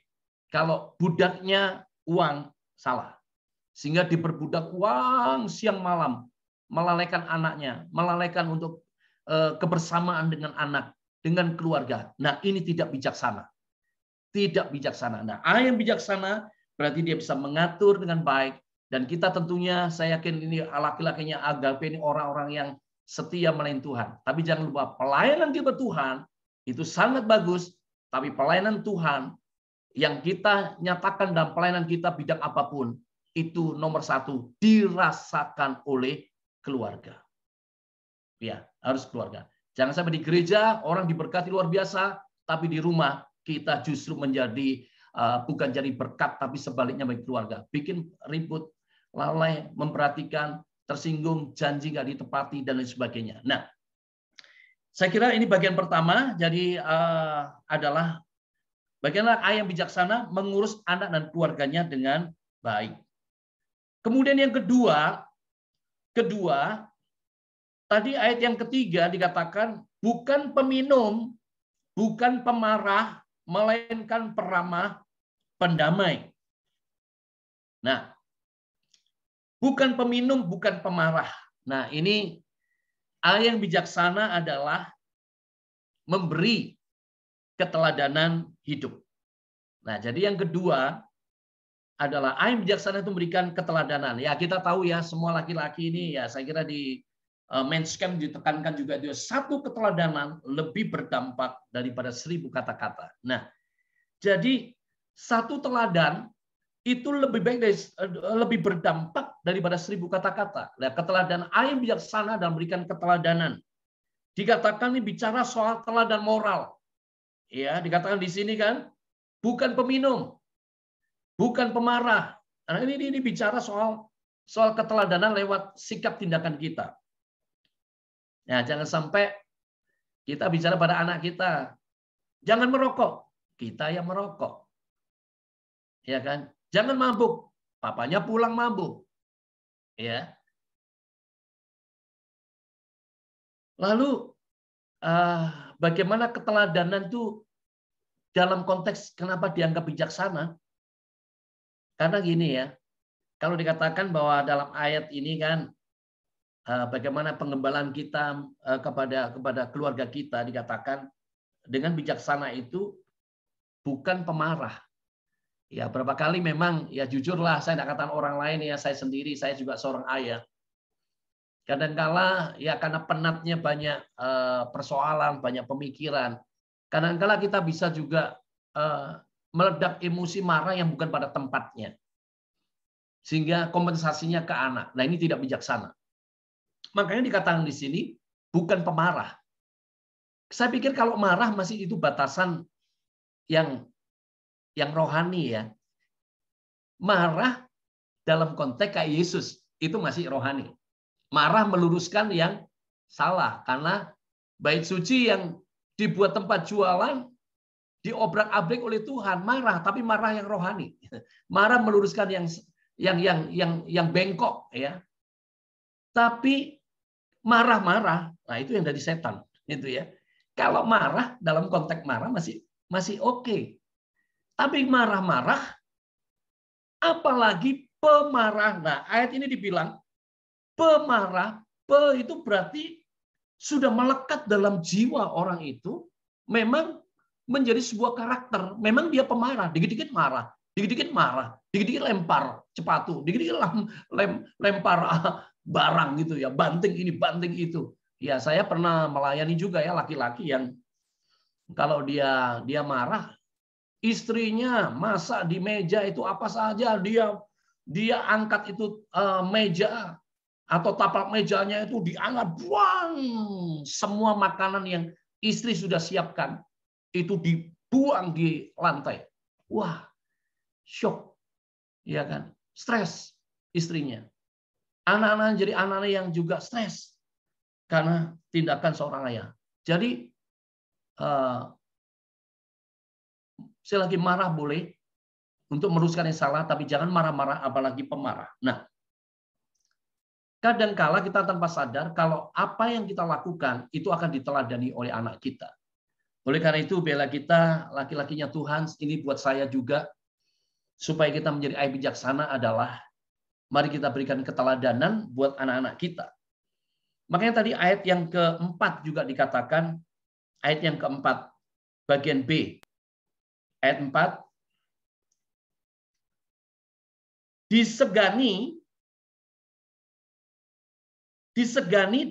Kalau budaknya uang salah. Sehingga diperbudak uang siang malam. Melalaikan anaknya. Melalaikan untuk kebersamaan dengan anak. Dengan keluarga. Nah, ini tidak bijaksana. Tidak bijaksana. Nah, ayah yang bijaksana berarti dia bisa mengatur dengan baik. Dan kita tentunya, saya yakin ini laki-lakinya agape ini orang-orang yang setia melayani Tuhan. Tapi jangan lupa, pelayanan kita Tuhan itu sangat bagus. Tapi pelayanan Tuhan yang kita nyatakan dalam pelayanan kita bidang apapun, itu nomor satu, dirasakan oleh keluarga. Ya, harus keluarga. Jangan sampai di gereja, orang diberkati luar biasa, tapi di rumah kita justru menjadi, bukan jadi berkat, tapi sebaliknya bagi keluarga. Bikin ribut, lalai, memperhatikan, tersinggung, janji nggak ditepati, dan lain sebagainya. Nah, saya kira ini bagian pertama, jadi adalah bagaimana ayah yang bijaksana mengurus anak dan keluarganya dengan baik. Kemudian yang kedua, tadi ayat yang ketiga dikatakan bukan peminum bukan pemarah, melainkan peramah, pendamai. Nah, bukan peminum, bukan pemarah. Nah, ini ayah yang bijaksana adalah memberi keteladanan hidup. Nah, jadi yang kedua adalah ayah yang bijaksana itu memberikan keteladanan. Ya, kita tahu ya, semua laki-laki ini ya, saya kira di Men's Camp ditekankan juga dia satu keteladanan lebih berdampak daripada 1000 kata-kata. Nah, jadi satu teladan itu lebih baik dari, lebih berdampak daripada 1000 kata-kata. Nah, keteladanan ayah yang bijaksana dan memberikan keteladanan. Dikatakan ini bicara soal teladan moral. Ya, dikatakan di sini kan, bukan peminum, bukan pemarah. Nah, ini bicara soal keteladanan lewat sikap tindakan kita. Nah, jangan sampai kita bicara pada anak kita, jangan merokok, kita yang merokok. Ya kan? Jangan mabuk, papanya pulang mabuk. Ya. Lalu bagaimana keteladanan itu dalam konteks kenapa dianggap bijaksana? Karena gini ya, kalau dikatakan bahwa dalam ayat ini kan bagaimana pengembalaan kita kepada keluarga kita, dikatakan dengan bijaksana itu bukan pemarah. Ya, berapa kali memang ya jujurlah saya tidak katakan orang lain ya, saya sendiri, saya juga seorang ayah. Kadangkala ya karena penatnya banyak persoalan, banyak pemikiran. Kadangkala kita bisa juga meledak emosi marah yang bukan pada tempatnya. Sehingga kompensasinya ke anak. Nah, ini tidak bijaksana. Makanya dikatakan di sini bukan pemarah. Saya pikir kalau marah masih itu batasan yang rohani ya. Marah dalam konteks kayak Yesus itu masih rohani. Marah meluruskan yang salah karena bait suci yang dibuat tempat jualan diobrak-abrik oleh Tuhan, marah tapi marah yang rohani. Marah meluruskan yang bengkok ya. Tapi marah-marah, nah itu yang dari setan gitu ya. Kalau marah dalam konteks marah masih oke. Tapi marah-marah apalagi pemarah. Nah, ayat ini dibilang pemarah, itu berarti sudah melekat dalam jiwa orang itu, memang menjadi sebuah karakter. Memang dia pemarah, dikit-dikit marah, dikit-dikit marah, dikit-dikit lempar sepatu, dikit-dikit lempar barang gitu ya, banting ini, banting itu. Ya, saya pernah melayani juga ya laki-laki yang kalau dia marah, istrinya masak di meja itu apa saja dia angkat itu meja atau tapak mejanya itu diangkat, buang semua makanan yang istri sudah siapkan itu dibuang di lantai. Wah, shock, ya kan? Stres istrinya. Anak-anak jadi anak-anak yang juga stres karena tindakan seorang ayah. Jadi selagi marah boleh untuk meluruskan yang salah, tapi jangan marah-marah apalagi pemarah. Nah, kadangkala kita tanpa sadar kalau apa yang kita lakukan itu akan diteladani oleh anak kita. Oleh karena itu, bela kita, laki-lakinya Tuhan, ini buat saya juga, supaya kita menjadi ayah bijaksana adalah, mari kita berikan keteladanan buat anak-anak kita. Makanya tadi ayat yang keempat juga dikatakan, ayat yang keempat, bagian B. Ayat 4, disegani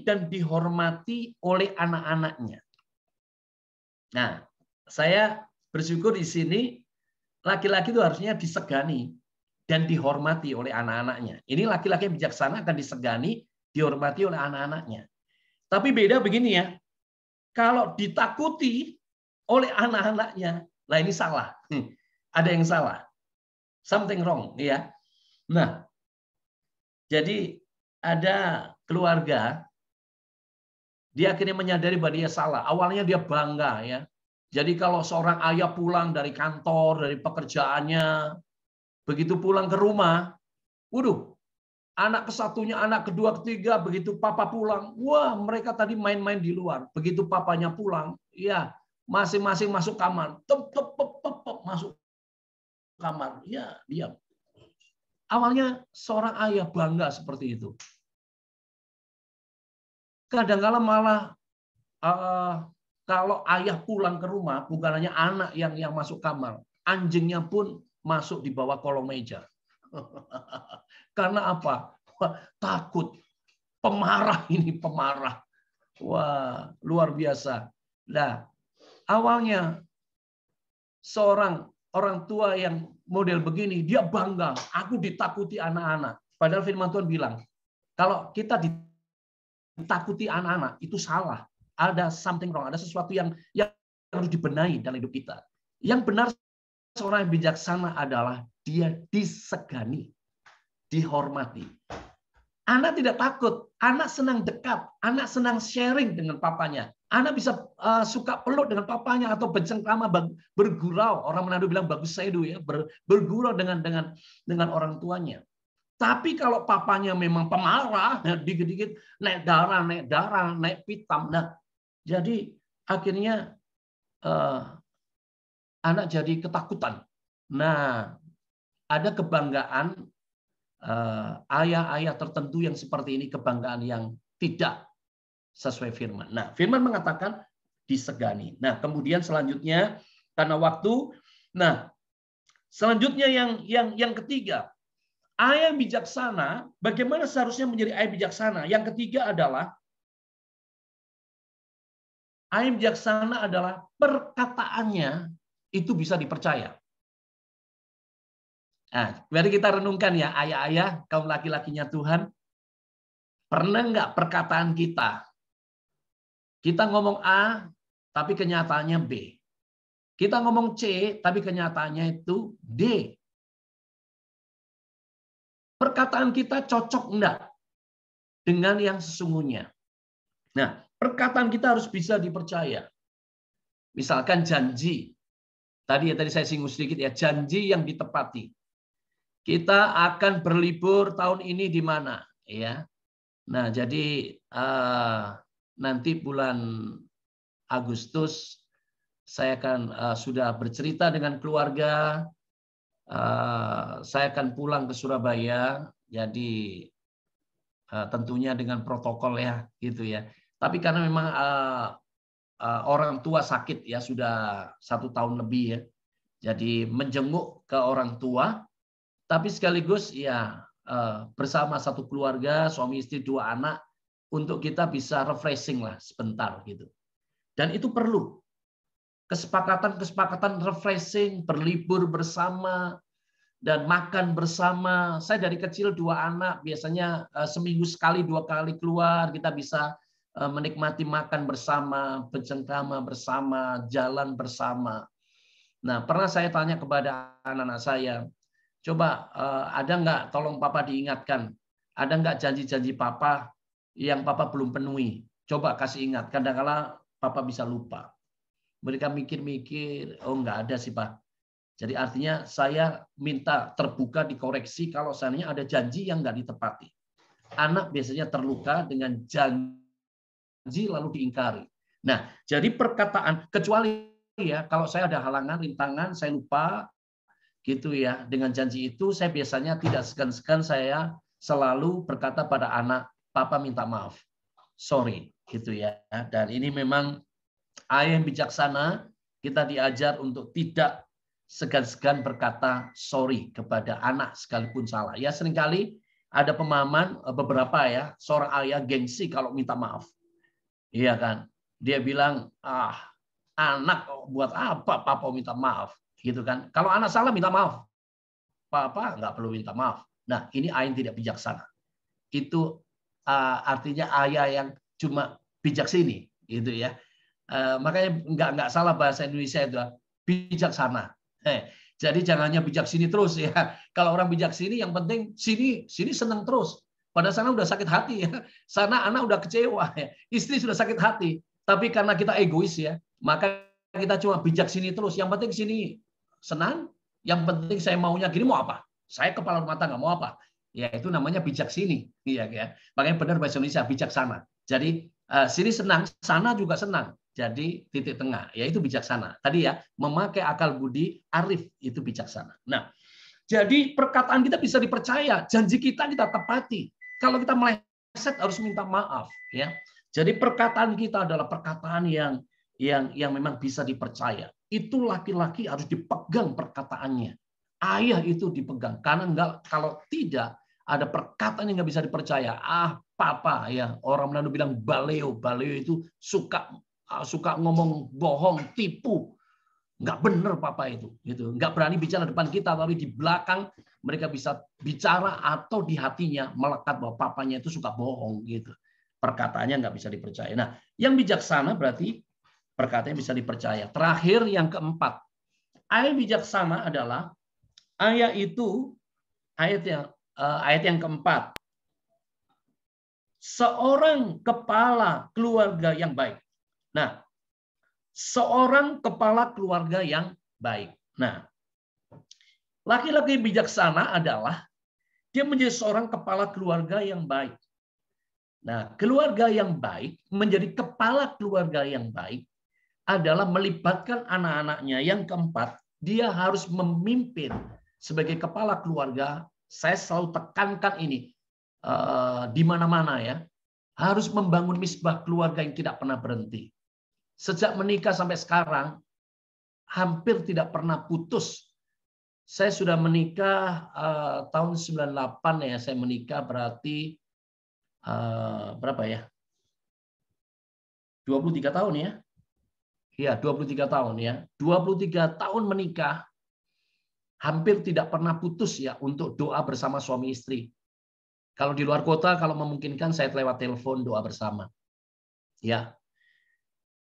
dan dihormati oleh anak-anaknya. Nah, saya bersyukur di sini laki-laki itu harusnya disegani dan dihormati oleh anak-anaknya. Ini laki-laki yang bijaksana akan disegani, dihormati oleh anak-anaknya. Tapi beda begini ya, kalau ditakuti oleh anak-anaknya, nah ini salah. Ada yang salah. Something wrong, ya. Nah, jadi ada keluarga, dia akhirnya menyadari bahwa dia salah. Awalnya dia bangga ya. Jadi kalau seorang ayah pulang dari kantor, dari pekerjaannya, begitu pulang ke rumah, waduh, anak kesatunya, anak kedua, ketiga, begitu papa pulang, wah mereka tadi main-main di luar. Begitu papanya pulang, ya masing-masing masuk kamar, masuk kamar, ya diam. Awalnya seorang ayah bangga seperti itu. Kadang-kala malah kalau ayah pulang ke rumah, bukan hanya anak yang masuk kamar, anjingnya pun masuk di bawah kolong meja. Karena apa? Takut. Pemarah ini, pemarah. Wah, luar biasa. Nah, awalnya seorang orang tua yang model begini, dia bangga, aku ditakuti anak-anak. Padahal firman Tuhan bilang, kalau kita ditakuti anak-anak, itu salah. Ada something wrong, ada sesuatu yang harus dibenahi dalam hidup kita. Yang benar seorang yang bijaksana adalah dia disegani, dihormati. Anak tidak takut, anak senang dekat, anak senang sharing dengan papanya. Anak bisa suka peluk dengan papanya atau bercengkrama, bergurau. Orang Manado bilang bagus sedu ya, bergurau dengan orang tuanya. Tapi kalau papanya memang pemarah, dikit-dikit naik darah, naik pitam. Nah, jadi akhirnya anak jadi ketakutan. Nah, ada kebanggaan ayah-ayah tertentu yang seperti ini, kebanggaan yang tidak sesuai firman. Nah, firman mengatakan disegani. Nah, kemudian selanjutnya karena waktu, nah selanjutnya yang ketiga, ayah bijaksana. Bagaimana seharusnya menjadi ayah bijaksana? Yang ketiga adalah ayah bijaksana adalah perkataannya itu bisa dipercaya. Nah, mari kita renungkan ya, ayah-ayah, kaum laki-lakinya Tuhan, pernah nggak perkataan kita ngomong A, tapi kenyataannya B. Kita ngomong C, tapi kenyataannya itu D. Perkataan kita cocok enggak dengan yang sesungguhnya? Nah, perkataan kita harus bisa dipercaya. Misalkan janji. Tadi saya singgung sedikit ya, janji yang ditepati. Kita akan berlibur tahun ini di mana? Ya. Nah, jadi nanti bulan Agustus saya akan sudah bercerita dengan keluarga. Saya akan pulang ke Surabaya. Jadi tentunya dengan protokol ya, gitu ya. Tapi karena memang orang tua sakit ya, sudah 1 tahun lebih ya. Jadi menjenguk ke orang tua, tapi sekaligus ya bersama satu keluarga, suami istri 2 anak, untuk kita bisa refreshing lah sebentar gitu. Dan itu perlu kesepakatan refreshing, berlibur bersama dan makan bersama. Saya dari kecil 2 anak, biasanya seminggu sekali 2 kali keluar, kita bisa menikmati makan bersama, bercengkrama bersama, jalan bersama. Nah, pernah saya tanya kepada anak-anak saya, coba ada nggak, tolong Papa diingatkan, ada nggak janji-janji Papa yang Papa belum penuhi? Coba kasih ingat, kadang-kala Papa bisa lupa. Mereka mikir-mikir, oh nggak ada sih Pak. Jadi artinya saya minta terbuka, dikoreksi kalau seandainya ada janji yang nggak ditepati. Anak biasanya terluka dengan janji lalu diingkari. Nah, jadi perkataan, kecuali ya kalau saya ada halangan, rintangan, saya lupa, gitu ya, dengan janji itu saya biasanya tidak segan-segan, saya selalu berkata pada anak, Papa minta maaf, sorry, gitu ya. Dan ini memang ayah yang bijaksana, kita diajar untuk tidak segan-segan berkata sorry kepada anak sekalipun salah. Ya seringkali ada pemahaman beberapa ya, seorang ayah gengsi kalau minta maaf. Iya kan? Dia bilang, anak buat apa Papa minta maaf? Gitu kan? Kalau anak salah minta maaf, Papa nggak perlu minta maaf. Nah, ini ayah yang tidak bijaksana. Itu artinya ayah yang cuma bijaksini, gitu ya. Makanya nggak salah bahasa Indonesia itu bijaksana. Jadi jangan hanya bijaksini terus ya. Kalau orang bijaksini yang penting sini senang terus. Pada sana udah sakit hati ya. Sana anak udah kecewa ya. Istri sudah sakit hati. Tapi karena kita egois ya, maka kita cuma bijaksini terus. Yang penting sini senang. Yang penting saya maunya gini, mau apa? Saya kepala rumah tangga mau apa? Ya itu namanya bijaksini. Iya ya. Makanya benar bahasa Indonesia bijaksana. Jadi sini senang, sana juga senang. Jadi titik tengah, yaitu bijaksana. Tadi ya, memakai akal budi, arif, itu bijaksana. Nah, jadi perkataan kita bisa dipercaya, janji kita tepati. Kalau kita meleset harus minta maaf, ya. Jadi perkataan kita adalah perkataan yang memang bisa dipercaya. Itu laki-laki harus dipegang perkataannya. Ayah itu dipegang, karena kalau tidak ada perkataan yang nggak bisa dipercaya. Papa ya, orang Manado bilang baleo itu suka ngomong bohong, tipu, nggak bener papa itu, gitu. Nggak berani bicara depan kita, tapi di belakang mereka bisa bicara atau di hatinya melekat bahwa papanya itu suka bohong, gitu. Perkataannya nggak bisa dipercaya. Nah, yang bijaksana berarti perkataannya bisa dipercaya. Terakhir yang keempat, ayat bijaksana adalah ayat yang keempat. Seorang kepala keluarga yang baik. Nah, seorang kepala keluarga yang baik. Nah, laki-laki bijaksana adalah dia menjadi seorang kepala keluarga yang baik. Nah, keluarga yang baik, menjadi kepala keluarga yang baik adalah melibatkan anak-anaknya. Yang keempat, dia harus memimpin sebagai kepala keluarga. Saya selalu tekankan ini di mana-mana ya. Harus membangun misbah keluarga yang tidak pernah berhenti. Sejak menikah sampai sekarang, hampir tidak pernah putus. Saya sudah menikah tahun 98 ya. Saya menikah berarti berapa ya? 23 tahun ya. Iya, 23 tahun ya. 23 tahun menikah, hampir tidak pernah putus ya untuk doa bersama suami istri. Kalau di luar kota, kalau memungkinkan saya lewat telepon doa bersama. Ya.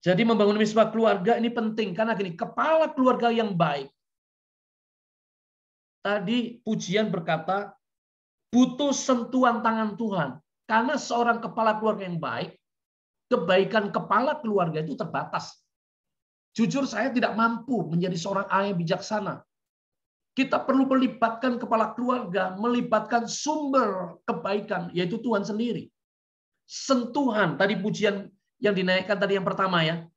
Jadi membangun misbah keluarga ini penting karena gini, kepala keluarga yang baik. Tadi pujian berkata butuh sentuhan tangan Tuhan. Karena seorang kepala keluarga yang baik, kebaikan kepala keluarga itu terbatas. Jujur saya tidak mampu menjadi seorang ayah bijaksana. Kita perlu melibatkan kepala keluarga, melibatkan sumber kebaikan, yaitu Tuhan sendiri. Sentuhan, tadi pujian yang dinaikkan tadi yang pertama ya.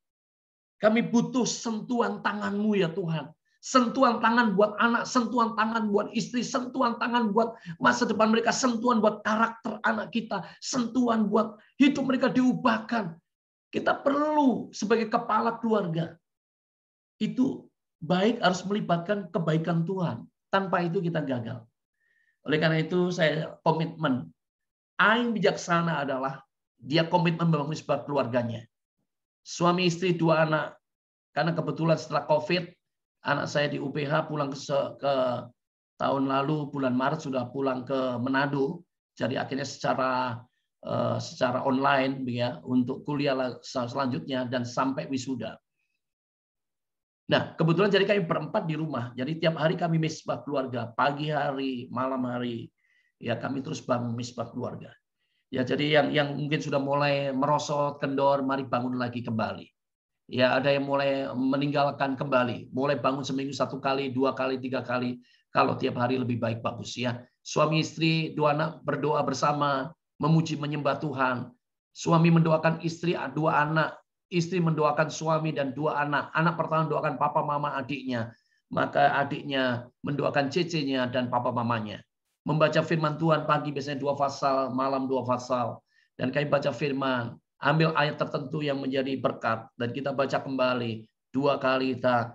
Kami butuh sentuhan tangan-Mu ya Tuhan. Sentuhan tangan buat anak, sentuhan tangan buat istri, sentuhan tangan buat masa depan mereka, sentuhan buat karakter anak kita, sentuhan buat hidup mereka diubahkan. Kita perlu sebagai kepala keluarga. Itu baik harus melibatkan kebaikan Tuhan. Tanpa itu kita gagal. Oleh karena itu saya komitmen. Ayah bijaksana adalah dia komitmen membangun misbah keluarganya. Suami istri 2 anak. Karena kebetulan setelah COVID, anak saya di UPH pulang ke tahun lalu bulan Maret sudah pulang ke Manado. Jadi akhirnya secara online ya untuk kuliah selanjutnya dan sampai wisuda. Nah, kebetulan jadi kami berempat di rumah. Jadi tiap hari kami misbah keluarga, pagi hari, malam hari, ya kami terus bangun misbah keluarga. Ya, jadi yang mungkin sudah mulai merosot, kendor, mari bangun lagi kembali. Ya, ada yang mulai meninggalkan kembali, mulai bangun seminggu 1 kali, 2 kali, 3 kali. Kalau tiap hari lebih baik bagus ya. Suami istri 2 anak berdoa bersama, memuji menyembah Tuhan. Suami mendoakan istri 2 anak. Istri mendoakan suami dan 2 anak. Anak pertama mendoakan papa mama adiknya. Maka adiknya mendoakan cecenya dan papa mamanya. Membaca firman Tuhan pagi biasanya 2 pasal, malam 2 pasal. Dan kami baca firman. Ambil ayat tertentu yang menjadi berkat. Dan kita baca kembali 2 kali kita.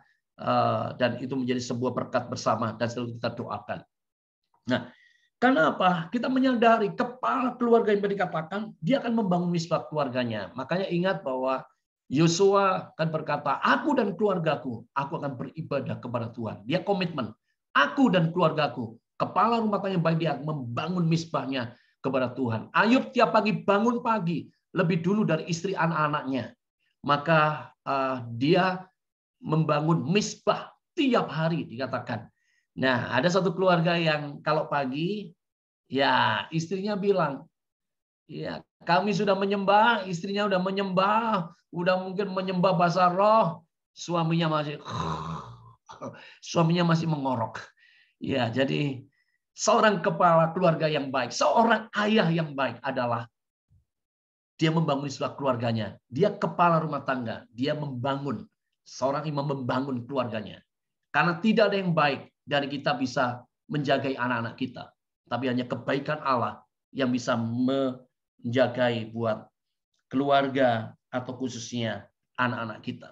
Dan itu menjadi sebuah berkat bersama. Dan selalu kita doakan. Nah, karena apa? Kita menyadari kepala keluarga yang dikatakan, dia akan membangun misbah keluarganya. Makanya ingat bahwa Yosua kan berkata, aku dan keluargaku, aku akan beribadah kepada Tuhan. Dia komitmen, aku dan keluargaku, kepala rumah tangga yang baik, dia membangun misbahnya kepada Tuhan. Ayub tiap pagi bangun pagi, lebih dulu dari istri anak-anaknya. Maka dia membangun misbah tiap hari dikatakan. Nah, ada satu keluarga yang kalau pagi, ya istrinya bilang, ya, kami sudah menyembah, istrinya sudah menyembah, udah mungkin menyembah bahasa roh, suaminya masih mengorok. Ya, jadi seorang kepala keluarga yang baik, seorang ayah yang baik adalah dia membangun misbah keluarganya. Dia kepala rumah tangga, dia membangun, seorang imam membangun keluarganya. Karena tidak ada yang baik dari kita bisa menjagai anak-anak kita. Tapi hanya kebaikan Allah yang bisa menjagai buat keluarga atau khususnya anak-anak kita.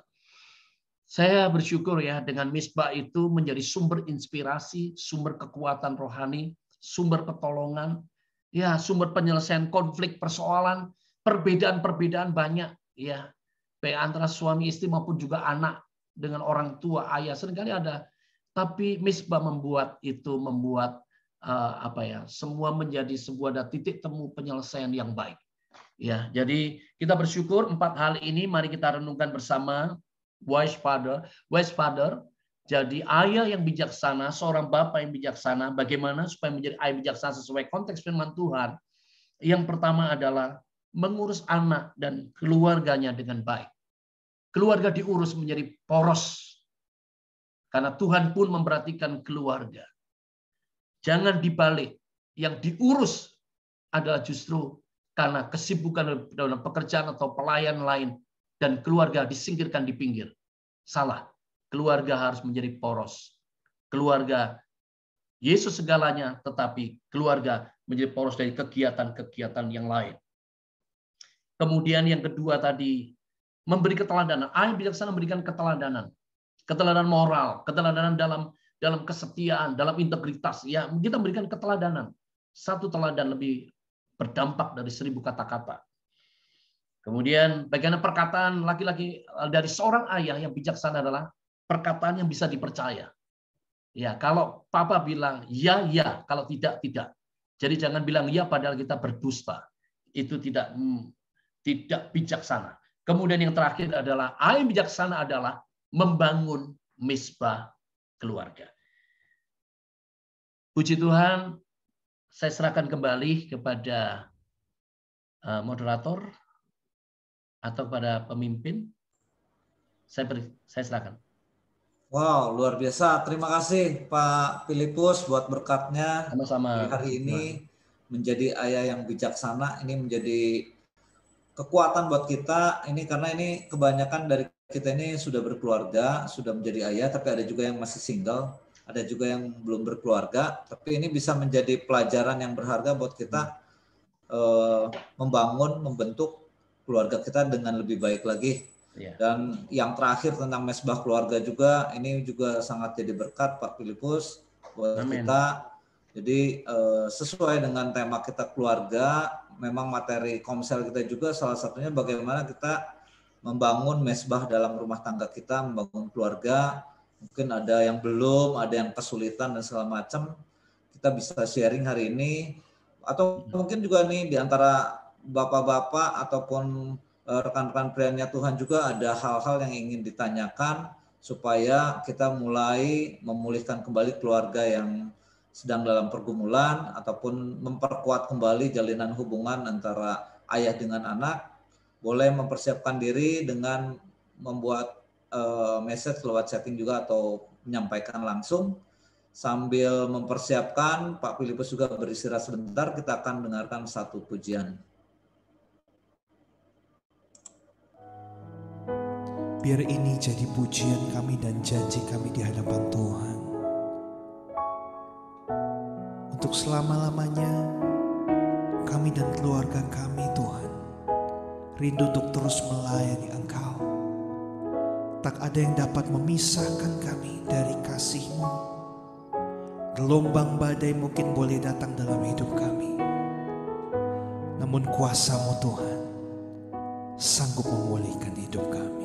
Saya bersyukur ya dengan misbah itu menjadi sumber inspirasi, sumber kekuatan rohani, sumber pertolongan, ya sumber penyelesaian konflik, persoalan, perbedaan-perbedaan banyak ya, baik antara suami istri maupun juga anak dengan orang tua, ayah seringkali ada. Tapi misbah membuat semua menjadi sebuah titik temu penyelesaian yang baik. Ya, jadi kita bersyukur 4 hal ini mari kita renungkan bersama. Wise father, jadi ayah yang bijaksana, seorang bapak yang bijaksana. Bagaimana supaya menjadi ayah bijaksana sesuai konteks firman Tuhan? Yang pertama adalah mengurus anak dan keluarganya dengan baik. Keluarga diurus menjadi poros. Karena Tuhan pun memperhatikan keluarga. Jangan dibalik. Yang diurus adalah justru karena kesibukan dalam pekerjaan atau pelayan lain. Dan keluarga disingkirkan di pinggir. Salah. Keluarga harus menjadi poros. Keluarga Yesus segalanya, tetapi keluarga menjadi poros dari kegiatan-kegiatan yang lain. Kemudian yang kedua tadi, memberi keteladanan. Ayah bijaksana memberikan keteladanan. Keteladanan moral, keteladanan dalam kesetiaan, dalam integritas. Ya, kita memberikan keteladanan. Satu teladan lebih berdampak dari 1000 kata-kata. Kemudian bagaimana perkataan laki-laki dari seorang ayah yang bijaksana adalah perkataan yang bisa dipercaya. Ya, kalau papa bilang ya, ya, kalau tidak, tidak. Jadi jangan bilang ya padahal kita berdusta. Itu tidak bijaksana. Kemudian yang terakhir adalah ayah bijaksana adalah membangun misbah keluarga. Puji Tuhan, saya serahkan kembali kepada moderator atau pada pemimpin. Saya serahkan. Wow, luar biasa. Terima kasih Pak Filipus buat berkatnya. Sama-sama. Hari ini menjadi ayah yang bijaksana, ini menjadi kekuatan buat kita. Ini karena ini kebanyakan dari kita ini sudah berkeluarga, sudah menjadi ayah, tapi ada juga yang masih single, ada juga yang belum berkeluarga. Tapi ini bisa menjadi pelajaran yang berharga buat kita membangun, membentuk keluarga kita dengan lebih baik lagi. Dan yang terakhir tentang mesbah keluarga juga, ini juga sangat jadi berkat Pak Filipus buat kita. Jadi sesuai dengan tema kita keluarga, memang materi komsel kita juga salah satunya bagaimana kita membangun mesbah dalam rumah tangga kita, membangun keluarga. Mungkin ada yang belum, ada yang kesulitan dan segala macam. Kita bisa sharing hari ini. Atau mungkin juga nih di antara bapak-bapak ataupun rekan-rekan prianya Tuhan juga ada hal-hal yang ingin ditanyakan supaya kita mulai memulihkan kembali keluarga yang sedang dalam pergumulan ataupun memperkuat kembali jalinan hubungan antara ayah dengan anak. Boleh mempersiapkan diri dengan membuat message lewat chatting juga atau menyampaikan langsung. Sambil mempersiapkan, Pak Filipus juga beristirahat sebentar, kita akan dengarkan satu pujian. Biar ini jadi pujian kami dan janji kami di hadapan Tuhan. Untuk selama-lamanya, kami dan keluarga kami Tuhan, rindu untuk terus melayani Engkau. Tak ada yang dapat memisahkan kami dari kasih-Mu. Gelombang badai mungkin boleh datang dalam hidup kami, namun kuasa-Mu Tuhan sanggup memulihkan hidup kami.